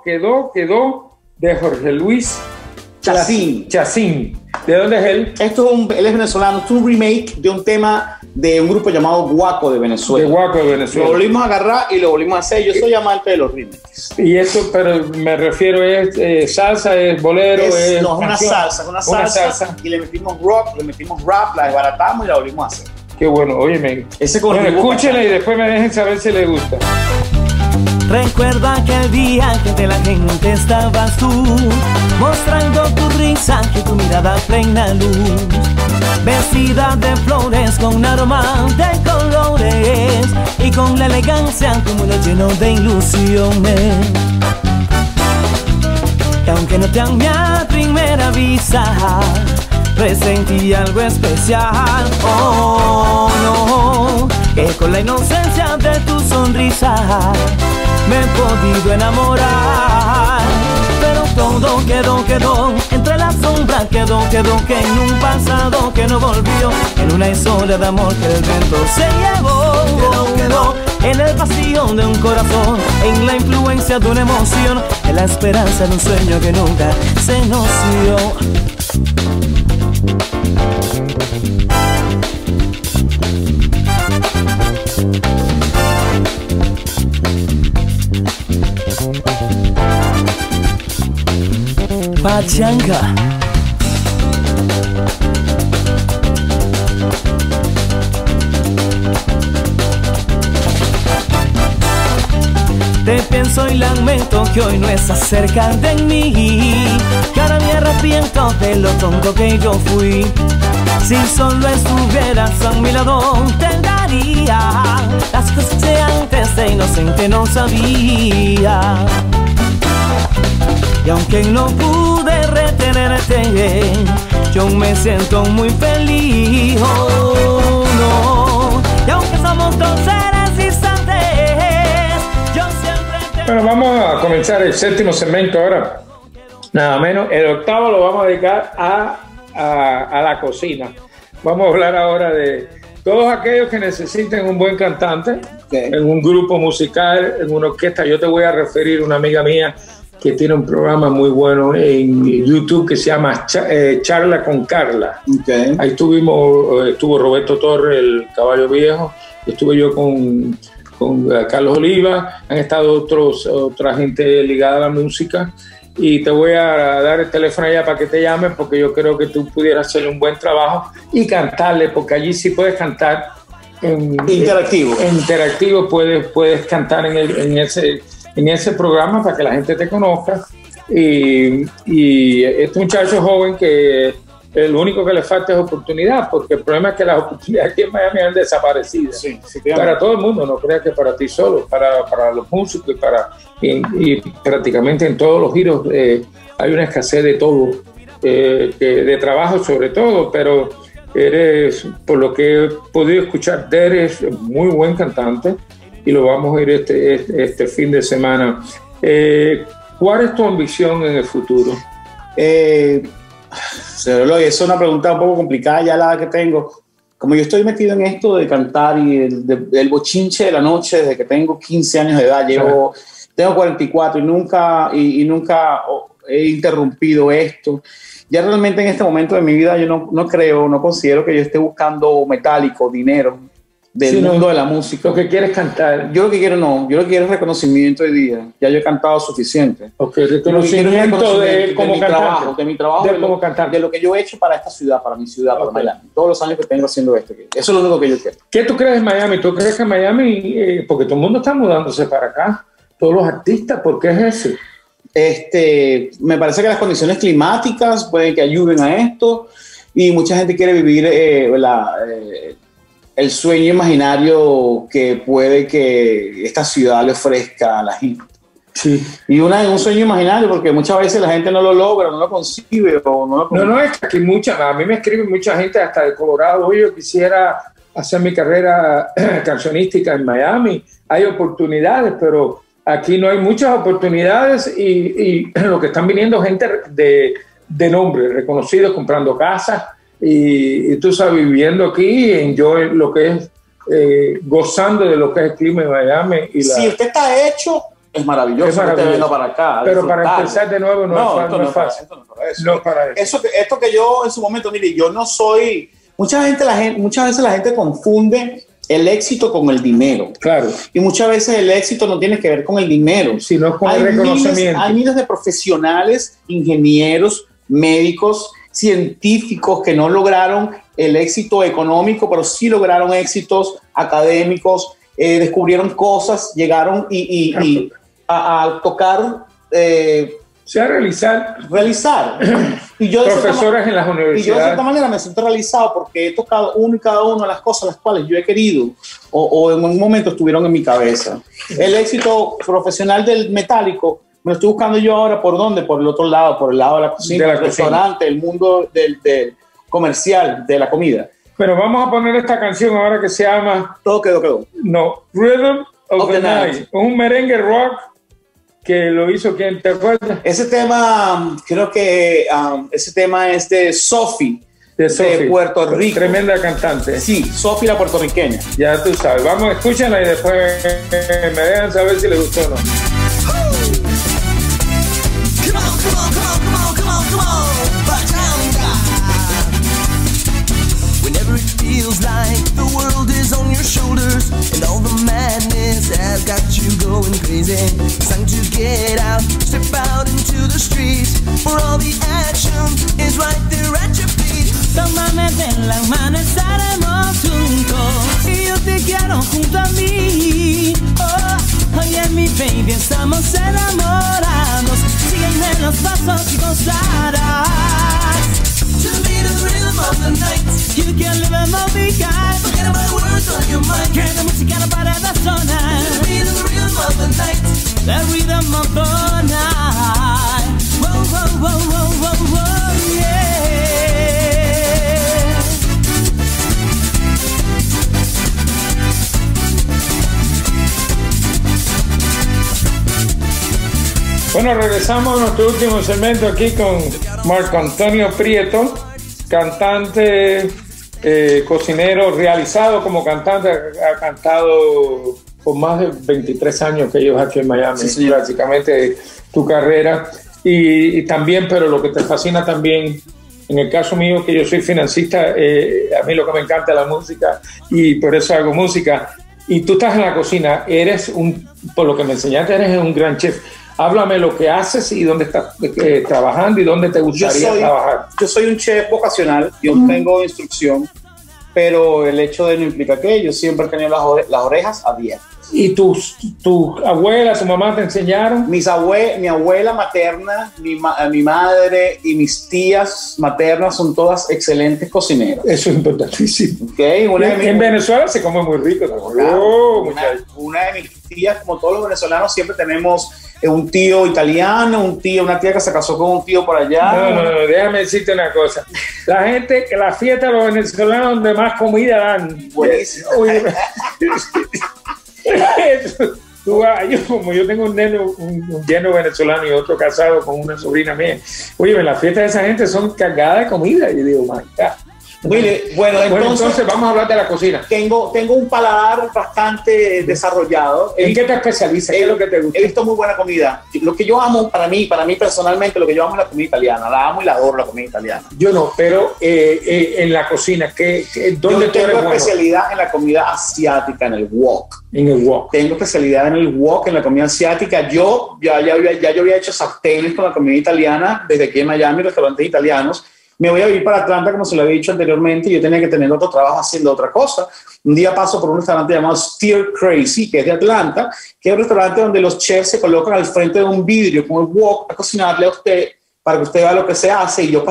de Jorge Luis
Chacín.
Chacín. ¿De dónde es él?
Él es venezolano. Esto es un remake de un tema de un grupo llamado Guaco de Venezuela.
De Guaco de
Lo
Venezuela.
volvimos a agarrar y lo volvimos a hacer. Yo soy amante de los remakes.
Y eso, pero me refiero, es salsa, es bolero,
No, es una
canción.
salsa. Y le metimos rock, le metimos rap, la desbaratamos y la volvimos a hacer.
Qué bueno, óyeme.
Ese con
Bueno,
el grupo
escúchenla y
Cachai.
después me dejen saber si les gusta.
Recuerda aquel día que de la gente estabas tú, mostrando tu risa, que tu mirada plena luz, vestida de flores con aroma de colores y con la elegancia como lo lleno de ilusiones. Y aunque no te amé a primera vista, presentí algo especial. Oh no, que con la inocencia de tu sonrisa me he podido enamorar. Pero todo quedó entre las sombras, quedó que en un pasado que no volvió, en una historia de amor que el viento se llevó. Quedó en el vacío de un corazón, en la influencia de una emoción, en la esperanza de un sueño que nunca se nos dio. Pachanga. Te pienso y lamento que hoy no estás cerca de mí, que ahora me arrepiento de lo tonto que yo fui. Si solo estuvieras a mi lado te daría las cosas que antes de inocente no sabía. Y aunque no pude retenerte, yo me siento muy feliz. Oh, no. Y aunque somos dos seres distantes, yo siempre te...
Bueno, vamos a comenzar el séptimo segmento ahora. Nada menos. El octavo lo vamos a dedicar a la cocina. Vamos a hablar ahora de todos aquellos que necesiten un buen cantante, en un grupo musical, en una orquesta. Yo te voy a referir a una amiga mía que tiene un programa muy bueno en YouTube que se llama Charla con Carla.
Okay.
Ahí estuvo Roberto Torres, el Caballo Viejo, estuve yo con Carlos Oliva, han estado otra gente ligada a la música, y te voy a dar el teléfono allá para que te llamen, porque yo creo que tú pudieras hacerle un buen trabajo y cantarle, porque allí sí puedes cantar
Interactivo.
interactivo, puedes cantar en ese programa para que la gente te conozca. Y este muchacho joven que lo único que le falta es oportunidad, porque el problema es que las oportunidades aquí en Miami han desaparecido.
Sí,
Para todo el mundo, no creas que para ti solo, para los músicos y prácticamente en todos los giros hay una escasez de todo, de trabajo sobre todo, pero por lo que he podido escuchar, eres muy buen cantante y lo vamos a ir este fin de semana. ¿Cuál es tu ambición en el futuro?
Es una pregunta un poco complicada ya la que tengo. Como yo estoy metido en esto de cantar y del bochinche de la noche desde que tengo 15 años de edad, tengo 44 y nunca he interrumpido esto. Ya realmente en este momento de mi vida yo no considero que yo esté buscando metálico, dinero del mundo de la música.
Lo que quieres cantar.
Yo lo que quiero es reconocimiento hoy día. Ya yo he cantado suficiente.
Okay, reconocimiento de mi trabajo, como cantante,
de lo que yo he hecho para esta ciudad, para mi ciudad, para Miami. Todos los años que tengo haciendo esto. Eso es lo único que yo quiero.
¿Qué tú crees de Miami? ¿Tú crees que Miami, porque todo el mundo está mudándose para acá, todos los artistas, ¿por qué es eso?
Me parece que las condiciones climáticas pueden que ayuden a esto, y mucha gente quiere vivir el sueño imaginario que puede que esta ciudad le ofrezca a la gente.
Sí.
Y un sueño imaginario, porque muchas veces la gente no lo logra, no lo concibe o no lo...
No, es que aquí a mí me escribe mucha gente hasta de Colorado. Oye, yo quisiera hacer mi carrera cancionística en Miami. Hay oportunidades, pero aquí no hay muchas oportunidades, y lo que están viniendo gente de nombre, reconocidos, comprando casas, y tú sabes, viviendo aquí, enjoy lo que es, gozando de lo que es el clima de Miami.
Si usted está hecho, es maravilloso,
Es maravilloso.
que te venga para acá. a
Pero para
disfrutarlo.
empezar de nuevo no es fácil.
Esto no es para eso.
No es para eso.
Esto que yo en su momento, mire, yo no soy. Muchas veces la gente confunde el éxito con el dinero.
Claro.
Y muchas veces el éxito no tiene que ver con el dinero,
Sino con el reconocimiento.
Hay miles de profesionales, ingenieros, médicos, científicos que no lograron el éxito económico, pero sí lograron éxitos académicos, descubrieron cosas, llegaron a tocar.
O sea, realizar
Y yo
profesores en las
y yo de
universidades.
cierta manera me siento realizado porque he tocado una y cada una de las cosas las cuales yo he querido o en un momento estuvieron en mi cabeza. El éxito profesional del metálico me lo estoy buscando yo ahora. ¿Por dónde? Por el otro lado, por el lado de la cocina,
De la
del restaurante, el mundo del comercial, de la comida.
Pero vamos a poner esta canción ahora que se llama
Todo quedó.
Rhythm of the Night. Un merengue rock que lo hizo, ¿quién te acuerdas?
Ese tema, creo que ese tema es de Sophie, de Puerto Rico.
Tremenda cantante.
Sí, Sophie la puertorriqueña.
Ya tú sabes. Vamos, escúchala y después me dejan saber si les gustó o no.
Whenever it feels like the world is on your shoulders and all the madness has got you going crazy, it's time to get out, step out into the streets, for all the action is right there at your feet.
Tómame de la mano, estaremos juntos y yo te quiero junto a mí. Oh, oye mi baby, estamos enamorados. Sígueme los pasos y gozarás.
To the beat of the rhythm of the night,
You can live and not be kind.
forget about the words on your mind.
Que la música no para de sonar.
To the beat of the rhythm of the night,
The rhythm of the night. Whoa, whoa, whoa, whoa, whoa, whoa, yeah.
Bueno, regresamos a nuestro último segmento aquí con Marco Antonio Prieto, cantante, cocinero, realizado como cantante, ha cantado por más de 23 años que llevas aquí en Miami,
Sí, señor.
prácticamente tu carrera, y también, pero lo que te fascina también, en el caso mío, que yo soy financista, a mí lo que me encanta es la música, y por eso hago música, y tú estás en la cocina, por lo que me enseñaste, eres un gran chef. Háblame lo que haces y dónde estás trabajando y dónde te gustaría trabajar.
Yo soy un chef vocacional, yo tengo instrucción, pero el hecho de no implica que yo siempre he tenido las orejas abiertas.
¿Y tu abuela, tu mamá te enseñaron?
Mi abuela materna, mi madre y mis tías maternas son todas excelentes cocineras.
Eso es importantísimo.
¿Okay?
En Venezuela se come muy rico.
Una de mis tías, como todos los venezolanos, siempre tenemos un tío italiano, una tía que se casó con un tío por allá.
No, déjame decirte una cosa. La fiesta de los venezolanos donde más comida dan.
Buenísimo.
Oye, como yo tengo un yerno venezolano y otro casado con una sobrina mía, oye, las fiestas de esa gente son cargadas de comida. Y digo, my God.
Willy, bueno,
entonces vamos a hablar de la cocina.
Tengo un paladar bastante desarrollado.
¿En qué te especializas? ¿Qué es lo que te gusta?
He visto muy buena comida. Lo que yo amo, para mí personalmente, lo que yo amo es la comida italiana. La amo y la adoro, la comida italiana.
Yo no, pero en la cocina, ¿dónde
yo
tú eres
tengo
bueno?
especialidad en la comida asiática, en el wok.
En el wok.
Tengo especialidad en el wok, en la comida asiática. Yo había hecho sartenes con la comida italiana desde aquí en Miami, restaurantes italianos. Me voy a vivir para Atlanta, como se lo había dicho anteriormente, y yo tenía que tener otro trabajo haciendo otra cosa. Un día paso por un restaurante llamado Stir Crazy, que es de Atlanta, que es un restaurante donde los chefs se colocan al frente de un vidrio con el wok a cocinarle a usted para que usted vea lo que se hace. Y yo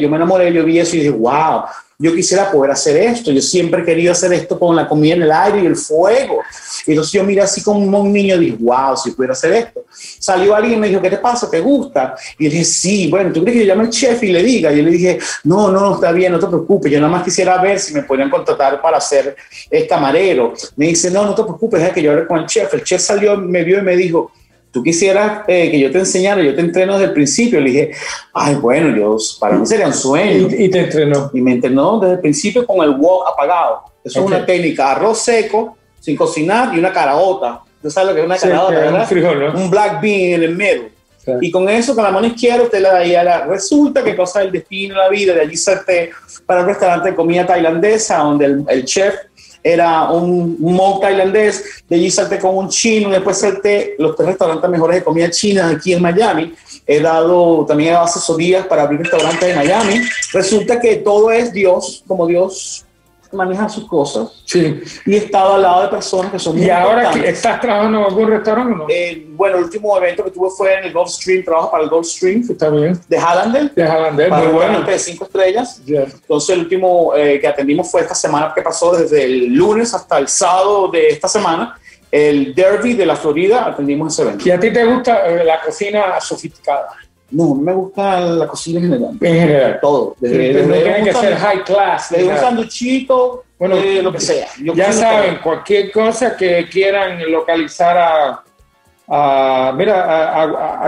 me enamoré, yo vi eso y dije, wow, yo quisiera poder hacer esto. Yo siempre he querido hacer esto con la comida en el aire y el fuego. Y entonces yo miré así como un niño y dije, wow, si pudiera hacer esto. Salió alguien y me dijo, ¿qué te pasa? ¿Te gusta? Y yo dije, sí, bueno, ¿tú crees que yo llame al chef y le diga? Y yo le dije, no, está bien, no te preocupes. Yo nada más quisiera ver si me podrían contratar para ser camarero. Me dice, no te preocupes, deja que yo hable con el chef. El chef salió, me vio y me dijo, ¿tú quisieras que yo te enseñara? Yo te entreno desde el principio. Le dije, ay, bueno, para mí sería un sueño.
¿Y te entrenó?
Y me entrenó desde el principio con el wok apagado. Eso es una técnica, arroz seco, sin cocinar, y una caraota. ¿Tú sabes lo que es una
Sí,
canadora,
que es un
verdad?
frijol, ¿no?
Un black bean en el medio.
Sí.
Y con eso, con la mano izquierda, usted le daría resulta que cosa del destino, la vida, de allí salté para un restaurante de comida tailandesa, donde el chef era un monk tailandés, de allí salté con un chino, después salté los 3 restaurantes mejores de comida china aquí en Miami. He también asesorías para abrir restaurantes en Miami. Resulta que todo es Dios, como Dios maneja sus cosas.
Sí.
Y he estado al lado de personas que son muy
¿Y ahora que
importantes.
estás trabajando en algún restaurante o no?
Bueno, el último evento que tuve fue en el Gulfstream, trabajo para el Gulfstream
Está bien.
de Hallander.
De Hallander,
Para
muy
un
bueno.
restaurante de 5 estrellas.
Yeah.
Entonces el último que atendimos fue esta semana que pasó, desde el lunes hasta el sábado de esta semana. El Derby de la Florida, atendimos ese evento.
¿Y a ti te gusta la cocina sofisticada?
No, me gusta la cocina en general.
En general.
Todo.
No tiene que ser high class.
Desde
ni
un
nada.
sanduchito,
Bueno,
lo que sea. Yo
Ya
cocino
saben,
todo.
cualquier cosa que quieran localizar a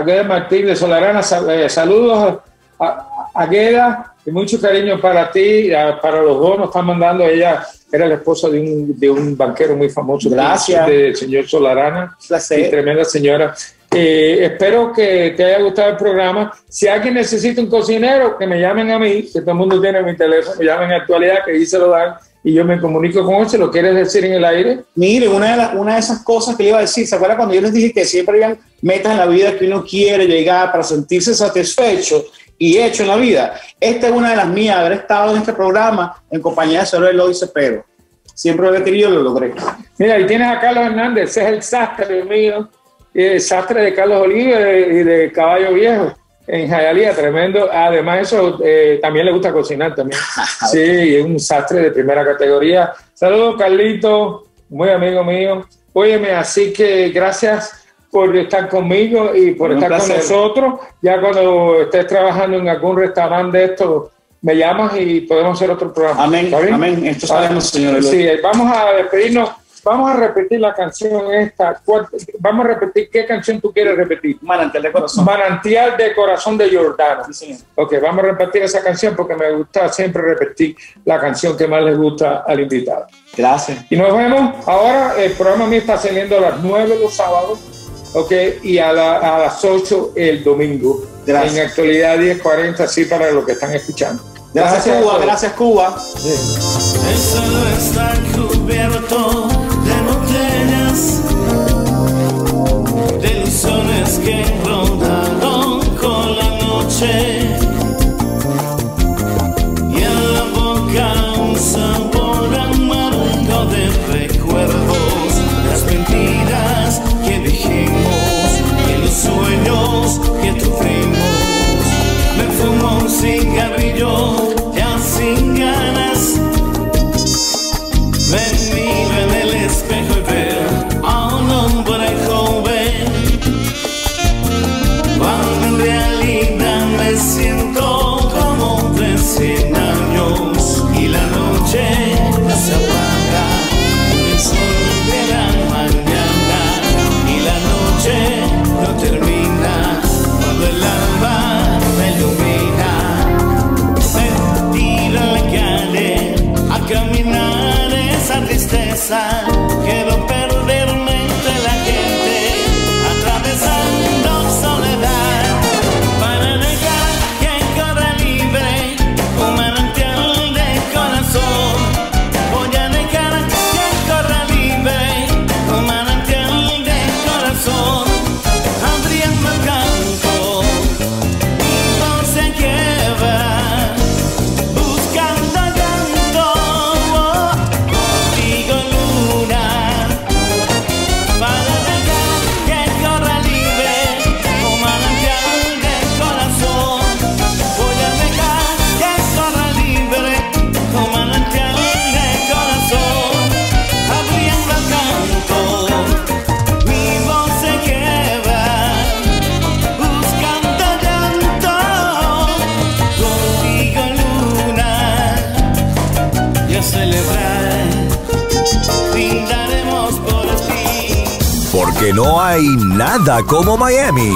Gueda Martín de Solarana, saludos a Gueda y mucho cariño para ti, para los dos. Nos están mandando, ella era la esposa de un banquero muy famoso.
Gracias.
Del señor Solarana.
Placer.
Y tremenda señora. Espero que te haya gustado el programa. Si alguien necesita un cocinero, que me llamen a mí, que todo el mundo tiene mi teléfono, me llamen en Actualidad, que ahí se lo dan y yo me comunico con él. ¿Se lo quieres decir en el aire?
Mire, una de esas cosas que le iba a decir, ¿se acuerda cuando yo les dije que siempre hay metas en la vida que uno quiere llegar para sentirse satisfecho y hecho en la vida? Esta es una de las mías, haber estado en este programa en compañía de señor Eloy Cepero. Siempre lo he querido y lo logré.
Mira, y tienes a Carlos Hernández, ese es el sastre mío, el sastre de Carlos Oliva y de Caballo Viejo en Hialeah, tremendo. Además, eso también le gusta cocinar también. Sí, es un sastre de primera categoría. Saludos, Carlito, muy amigo mío. Óyeme, así que gracias por estar conmigo y por estar con nosotros. Ya cuando estés trabajando en algún restaurante de estos, me llamas y podemos hacer otro programa.
Amén,
¿Está bien?
amén. Esto sabemos, señor Eloy.
Sí, vamos a despedirnos. Vamos a repetir la canción esta. Vamos a repetir. ¿Qué canción tú quieres repetir?
Manantial de corazón.
Manantial de Corazón de Jordano.
Sí, señor.
Ok, vamos a repetir esa canción porque me gusta siempre repetir la canción que más les gusta al invitado.
Gracias.
Y nos vemos. Ahora el programa mío está saliendo a las 9 los sábados, ok, y a las 8 el domingo.
Gracias.
En Actualidad 10:40, así para los que están escuchando.
Gracias,
a
Cuba.
todos.
Gracias, Cuba.
Sí.
El suelo está cubierto de botellas, de ilusiones que rodaron con la noche, y en la boca un sabor amargo de recuerdos, las mentiras que dijimos y los sueños que tuvimos. Me fumo un cigarrillo ya sin ganas. Me miro en el espejo y veo a un hombre joven, cuando en realidad me siento como de 100 años. Y la noche se apaga con el sol de la mañana, y la noche no termina cuando el alba me ilumina. Me tiro en la calle a caminar esa tristeza. Quiero perderme entre la gente, atravesando soledad, para dejar que corra libre un manantial de corazón. Voy a dejar que corra libre un manantial de corazón, abriendo el campo y no se quiebra, buscando llanto, contigo luna, para dejar que corra libre un manantial de corazón. Voy a dejar que corra libre un manantial de corazón, abriendo el campo, mi voz se quiebra, buscando llanto, contigo luna, y a celebrar, brindaremos por ti.
Porque no hay nada como Miami.